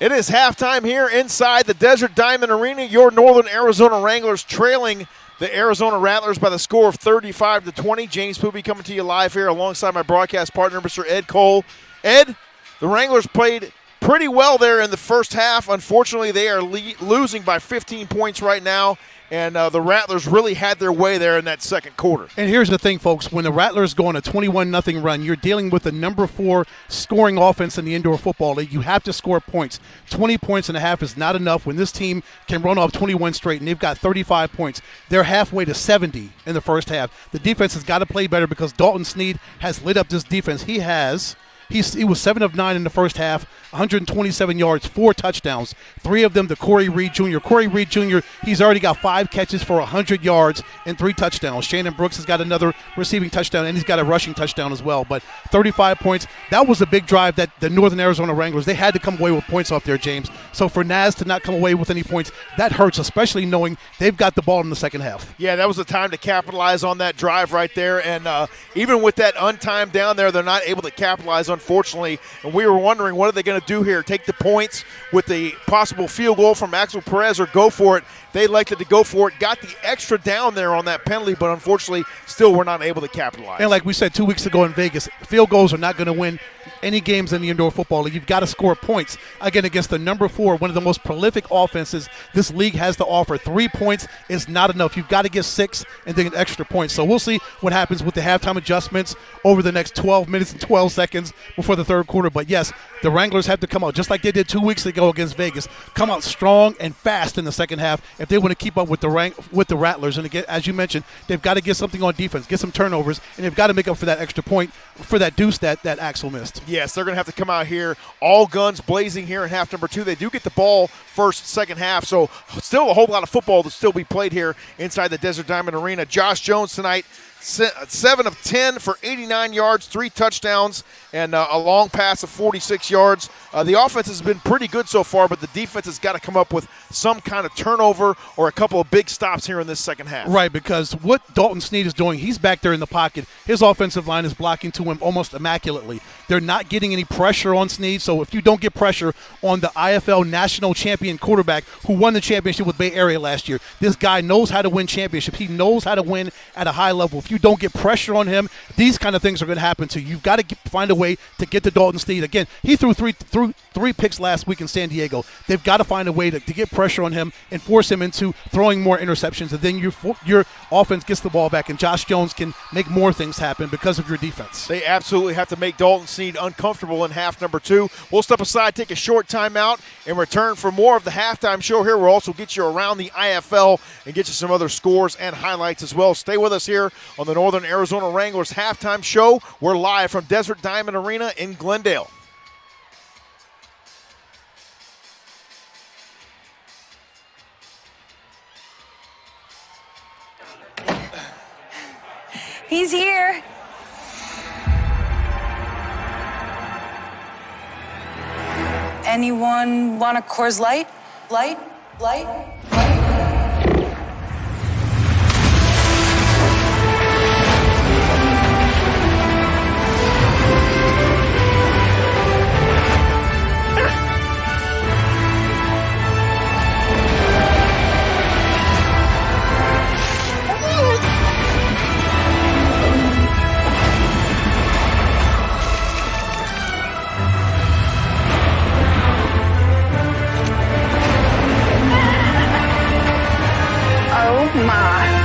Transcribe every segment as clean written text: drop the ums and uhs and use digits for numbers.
It is halftime here inside the Desert Diamond Arena. Your Northern Arizona Wranglers trailing the Arizona Rattlers by the score of 35-20. James Poopy coming to you live here alongside my broadcast partner, Mr. Ed Cole. Ed, the Wranglers played pretty well there in the first half. Unfortunately, they are losing by 15 points right now, and the Rattlers really had their way there in that second quarter. And here's the thing, folks. When the Rattlers go on a 21-0 run, you're dealing with the number 4 scoring offense in the indoor football league. You have to score points. 20 points and a half is not enough when this team can run off 21 straight, and they've got 35 points. They're halfway to 70 in the first half. The defense has got to play better because Dalton Snead has lit up this defense. He was 7 of 9 in the first half, 127 yards, 4 touchdowns, 3 of them to Corey Reed Jr. Corey Reed Jr., he's already got 5 catches for 100 yards and 3 touchdowns. Shannon Brooks has got another receiving touchdown, and he's got a rushing touchdown as well. But 35 points, that was a big drive that the Northern Arizona Wranglers, they had to come away with points off there, James. So for NAZ to not come away with any points, that hurts, especially knowing they've got the ball in the second half. Yeah, that was the time to capitalize on that drive right there. And even with that untimed down there, they're not able to capitalize, unfortunately. And we were wondering, what are they going to do here? Take the points with the possible field goal from Axel Perez or go for it? They elected to go for it, got the extra down there on that penalty, but unfortunately still were not able to capitalize. And like we said 2 weeks ago in Vegas, field goals are not going to win any games in the indoor football league. You've got to score points, again, against the number 4, one of the most prolific offenses this league has to offer. 3 points is not enough. You've got to get 6 and then extra points. So we'll see what happens with the halftime adjustments over the next 12 minutes and 12 seconds before the third quarter. But yes, the Wranglers have to come out, just like they did 2 weeks ago against Vegas, come out strong and fast in the second half if they want to keep up with the Rattlers. And again, as you mentioned, they've got to get something on defense, get some turnovers, and they've got to make up for that extra point, for that deuce that Axel missed. Yes, they're going to have to come out here all guns blazing here in half number 2. They do get the ball first, second half, so still a whole lot of football to still be played here inside the Desert Diamond Arena. Josh Jones tonight, 7 of 10 for 89 yards, 3 touchdowns, and a long pass of 46 yards. The offense has been pretty good so far, but the defense has got to come up with some kind of turnover or a couple of big stops here in this second half. Right, because what Dalton Snead is doing, he's back there in the pocket. His offensive line is blocking to him almost immaculately. They're not getting any pressure on Snead, so if you don't get pressure on the IFL national champion quarterback who won the championship with Bay Area last year, this guy knows how to win championships. He knows how to win at a high level. If you don't get pressure on him, these kind of things are going to happen to you. You've got to find a way to get to Dalton Snead. Again, he threw three picks last week in San Diego. They've got to find a way to get pressure on him and force him into throwing more interceptions, and then your offense gets the ball back, and Josh Jones can make more things happen because of your defense. They absolutely have to make Dalton Snead uncomfortable in half number 2. We'll step aside, take a short timeout, and return for more of the halftime show here. We'll also get you around the IFL and get you some other scores and highlights as well. Stay with us here on the Northern Arizona Wranglers halftime show. We're live from Desert Diamond Arena in Glendale. He's here. Anyone want a Coors Light? Light? Oh my.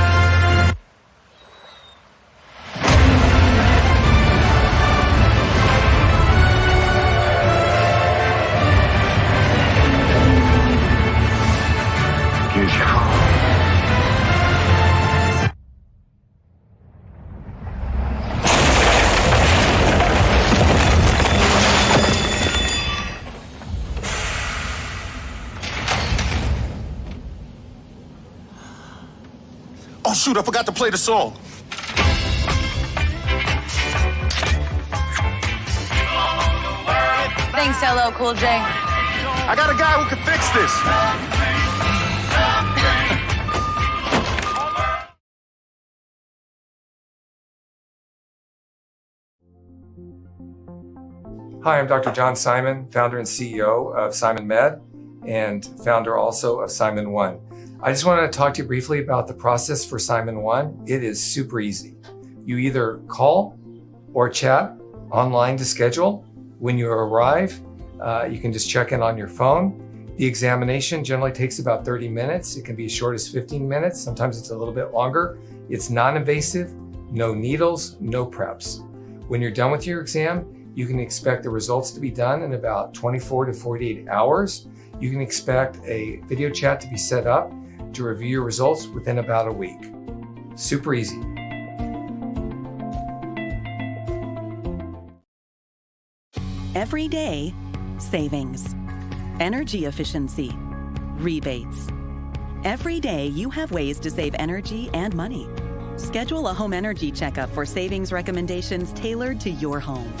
Oh, shoot, I forgot to play the song. Thanks, LL Cool J. I got a guy who can fix this. Hi, I'm Dr. John Simon, founder and CEO of Simon Med and founder also of Simon One. I just wanted to talk to you briefly about the process for Simon One. It is super easy. You either call or chat online to schedule. When you arrive, you can just check in on your phone. The examination generally takes about 30 minutes. It can be as short as 15 minutes. Sometimes it's a little bit longer. It's non-invasive, no needles, no preps. When you're done with your exam, you can expect the results to be done in about 24 to 48 hours. You can expect a video chat to be set up to review your results within about a week. Super easy. Every day, savings, energy efficiency, rebates. Every day you have ways to save energy and money. Schedule a home energy checkup for savings recommendations tailored to your home.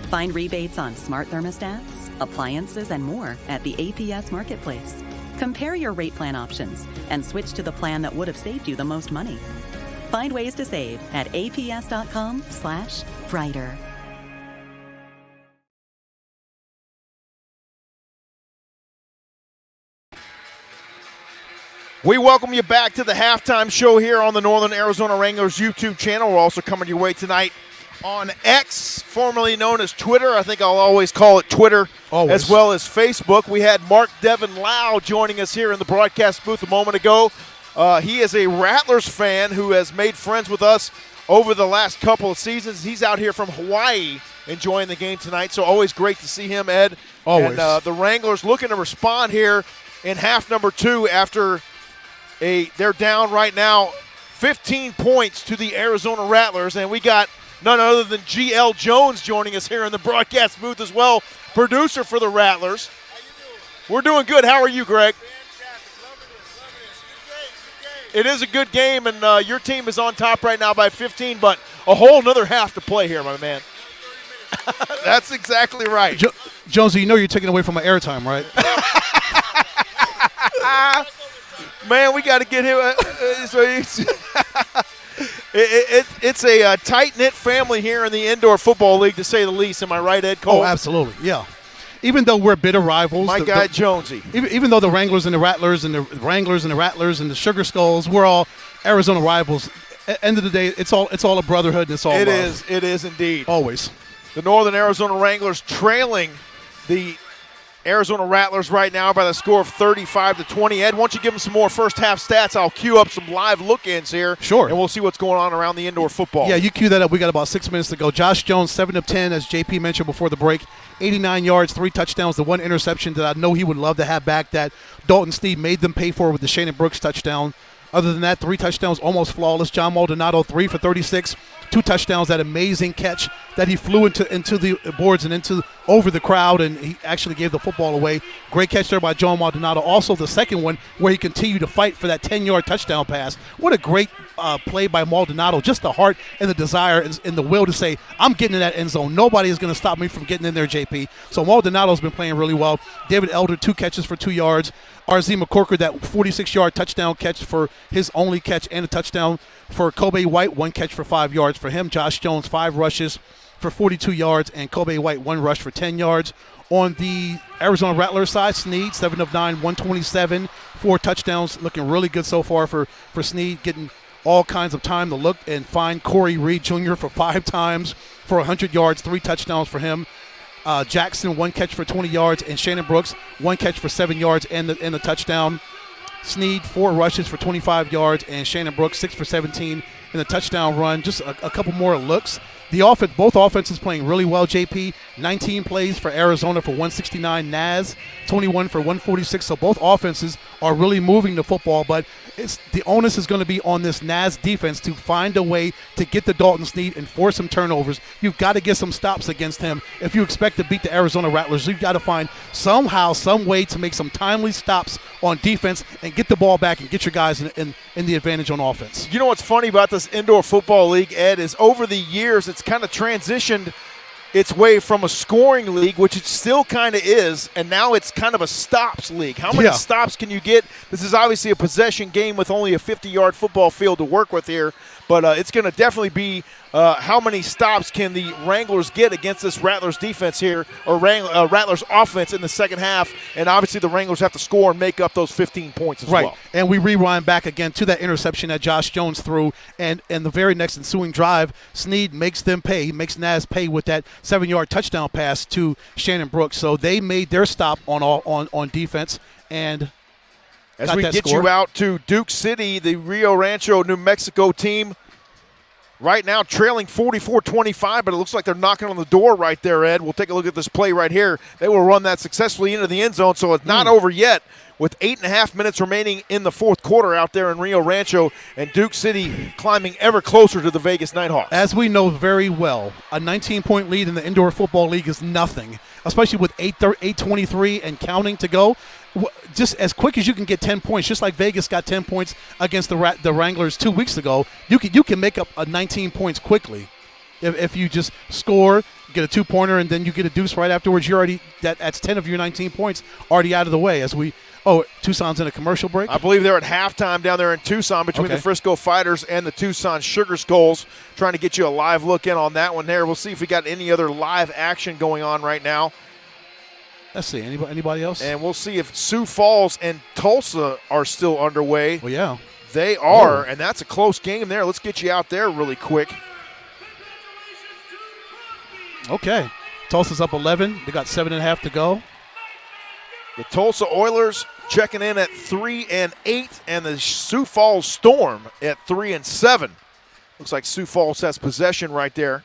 Find rebates on smart thermostats, appliances, and more at the APS Marketplace. Compare your rate plan options and switch to the plan that would have saved you the most money. Find ways to save at aps.com/brighter. We welcome you back to the halftime show here on the Northern Arizona Wranglers YouTube channel. We're also coming your way tonight on X, formerly known as Twitter. I think I'll always call it Twitter, as well as Facebook. We had Mark Devin Lau joining us here in the broadcast booth a moment ago. He is a Rattlers fan who has made friends with us over the last couple of seasons. He's out here from Hawaii enjoying the game tonight, so always great to see him, Ed. Always. And the Wranglers looking to respond here in half number 2 after they're down right now 15 points to the Arizona Rattlers, and we got none other than G.L. Jones joining us here in the broadcast booth as well, producer for the Rattlers. How you doing? We're doing good. How are you, Greg? Fantastic. Loving this. It is a good game, and your team is on top right now by 15, but a whole nother half to play here, my man. That's exactly right. Jonesy, you know you're taking away from my airtime, right? Man, we got to get him. It's a tight-knit family here in the Indoor Football League, to say the least. Am I right, Ed Cole? Oh, absolutely, yeah. Even though we're bitter rivals. My guy, Jonesy. Even though the Wranglers and the Rattlers and the Wranglers and the Rattlers and the Sugar Skulls, we're all Arizona rivals. At the end of the day, it's all a brotherhood and it's all love. It is indeed. Always. The Northern Arizona Wranglers trailing the Arizona Rattlers right now by the score of 35-20. Ed, why don't you give them some more first half stats? I'll cue up some live look-ins here. Sure. And we'll see what's going on around the indoor football. Yeah, you cue that up. We got about 6 minutes to go. Josh Jones, 7 of 10, as JP mentioned before the break. 89 yards, 3 touchdowns, the one interception that I know he would love to have back that Dalton Sneed made them pay for with the Shannon Brooks touchdown. Other than that, 3 touchdowns, almost flawless. John Maldonado, 3 for 36, 2 touchdowns. That amazing catch that he flew into the boards and over the crowd, and he actually gave the football away. Great catch there by John Maldonado. Also, the second one where he continued to fight for that 10-yard touchdown pass. What a great play by Maldonado. Just the heart and the desire and the will to say, I'm getting in that end zone. Nobody is going to stop me from getting in there, JP. So Maldonado's been playing really well. David Elder, 2 catches for 2 yards. RZ McCorker, that 46-yard touchdown catch for his only catch, and a touchdown for Kobe White, 1 catch for 5 yards for him. Josh Jones, 5 rushes for 42 yards, and Kobe White, 1 rush for 10 yards. On the Arizona Rattlers side, Sneed, 7 of 9, 127, 4 touchdowns. Looking really good so far for Sneed, getting all kinds of time to look and find Corey Reed Jr. for 5 times for 100 yards, 3 touchdowns for him. Jackson, 1 catch for 20 yards, and Shannon Brooks, 1 catch for 7 yards and the touchdown. Sneed, 4 rushes for 25 yards, and Shannon Brooks, 6 for 17 in the touchdown run. Just a couple more looks. Both offenses playing really well, JP. 19 plays for Arizona for 169. NAZ, 21 for 146. So both offenses are really moving the football, but the onus is going to be on this NAZ defense to find a way to get the Dalton Sneed and force some turnovers. You've got to get some stops against him. If you expect to beat the Arizona Rattlers, you've got to find somehow, some way to make some timely stops on defense and get the ball back and get your guys in the advantage on offense. You know what's funny about this indoor football league, Ed, is over the years it's kind of transitioned its way from a scoring league, which it still kind of is, and now it's kind of a stops league. How many stops can you get? This is obviously a possession game with only a 50-yard football field to work with here, but it's going to definitely be how many stops can the Wranglers get against this Rattlers defense here, or Rattlers offense in the second half, and obviously the Wranglers have to score and make up those 15 points as well. And we rewind back again to that interception that Josh Jones threw, and the very next ensuing drive, Snead makes them pay. He makes NAZ pay with that 7-yard touchdown pass to Shannon Brooks. So they made their stop on defense, and as we get you out to Duke City, the Rio Rancho, New Mexico team, right now trailing 44-25, but it looks like they're knocking on the door right there, Ed. We'll take a look at this play right here. They will run that successfully into the end zone, so it's not over yet with 8.5 minutes remaining in the fourth quarter out there in Rio Rancho, and Duke City climbing ever closer to the Vegas Nighthawks. As we know very well, a 19-point lead in the Indoor Football League is nothing, especially with 8:23 and counting to go. Just as quick as you can get 10 points, just like Vegas got 10 points against the Wranglers 2 weeks ago, you can make up 19 points quickly. If you just score, get a two-pointer, and then you get a deuce right afterwards, you're already that's 10 of your 19 points already out of the way. Tucson's in a commercial break? I believe they're at halftime down there in Tucson between the Frisco Fighters and the Tucson Sugar Skulls, trying to get you a live look in on that one there. We'll see if we got any other live action going on right now. Let's see. Anybody else? And we'll see if Sioux Falls and Tulsa are still underway. Well, yeah. They are, and that's a close game there. Let's get you out there really quick. Okay. Tulsa's up 11. They got 7.5 to go. The Tulsa Oilers checking in at 3-8, and the Sioux Falls Storm at 3-7. Looks like Sioux Falls has possession right there.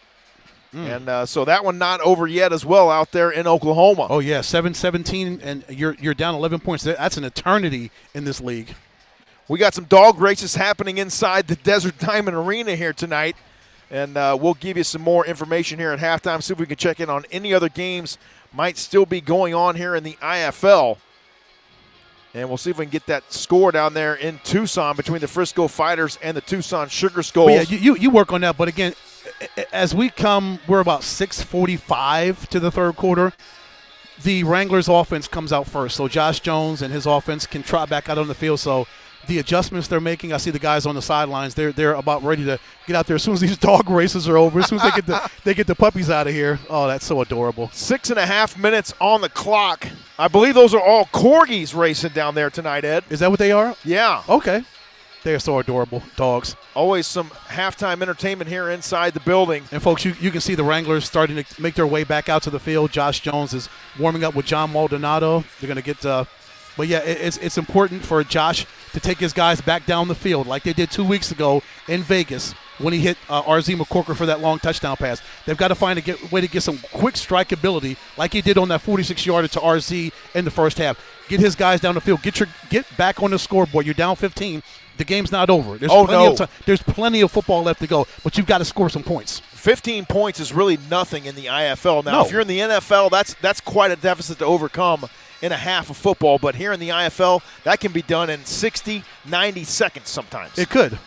And so that one not over yet as well out there in Oklahoma. Oh, yeah, 7-17, and you're down 11 points. That's an eternity in this league. We got some dog races happening inside the Desert Diamond Arena here tonight, and we'll give you some more information here at halftime, see if we can check in on any other games might still be going on here in the IFL. And we'll see if we can get that score down there in Tucson between the Frisco Fighters and the Tucson Sugar Skulls. Well, yeah, you work on that, but again, as we're about 6:45 to the third quarter. The Wranglers offense comes out first, so Josh Jones and his offense can trot back out on the field. So the adjustments they're making, I see the guys on the sidelines. They're about ready to get out there as soon as these dog races are over. As soon as they get the puppies out of here. Oh, that's so adorable. 6.5 minutes on the clock. I believe those are all corgis racing down there tonight, Ed. Is that what they are? Yeah. Okay. They are so adorable, dogs. Always some halftime entertainment here inside the building. And, folks, you can see the Wranglers starting to make their way back out to the field. Josh Jones is warming up with John Maldonado. They're going to get but, yeah, it's important for Josh to take his guys back down the field like they did 2 weeks ago in Vegas when he hit RZ McCorker for that long touchdown pass. They've got to find a way to get some quick strike ability like he did on that 46-yarder to RZ in the first half. Get his guys down the field. Get back on the scoreboard. You're down 15. The game's not over. There's plenty of football left to go, but you've got to score some points. 15 points is really nothing in the IFL. Now, if you're in the NFL, that's quite a deficit to overcome in a half of football. But here in the IFL, that can be done in 60, 90 seconds sometimes. It could.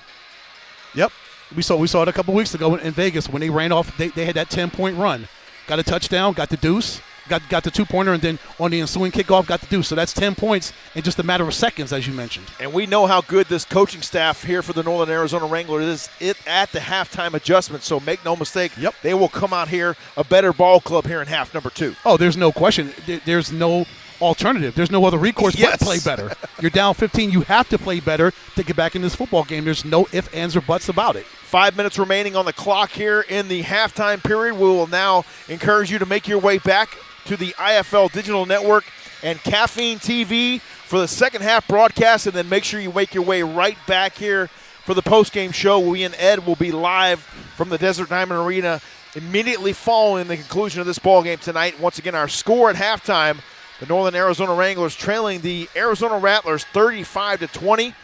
Yep. We saw it a couple weeks ago in Vegas when they ran off. They had that 10-point run. Got a touchdown, got the deuce. Got the two-pointer, and then on the ensuing kickoff, got the deuce. So that's 10 points in just a matter of seconds, as you mentioned. And we know how good this coaching staff here for the Northern Arizona Wranglers is at the halftime adjustment. So make no mistake, they will come out here a better ball club here in half number 2. Oh, there's no question. There's no alternative. There's no other recourse but to play better. You're down 15. You have to play better to get back in this football game. There's no ifs, ands, or buts about it. 5 minutes remaining on the clock here in the halftime period. We will now encourage you to make your way back to the IFL Digital Network and Caffeine TV for the second half broadcast, and then make sure you make your way right back here for the postgame show. We and Ed will be live from the Desert Diamond Arena immediately following the conclusion of this ballgame tonight. Once again, our score at halftime, the Northern Arizona Wranglers trailing the Arizona Rattlers 35-20.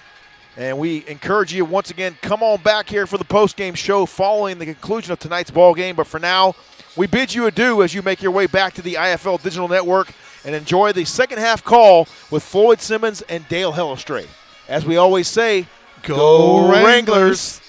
And we encourage you once again, come on back here for the postgame show following the conclusion of tonight's ballgame. But for now, we bid you adieu as you make your way back to the IFL Digital Network and enjoy the second half call with Floyd Simmons and Dale Hellestray. As we always say, go Wranglers!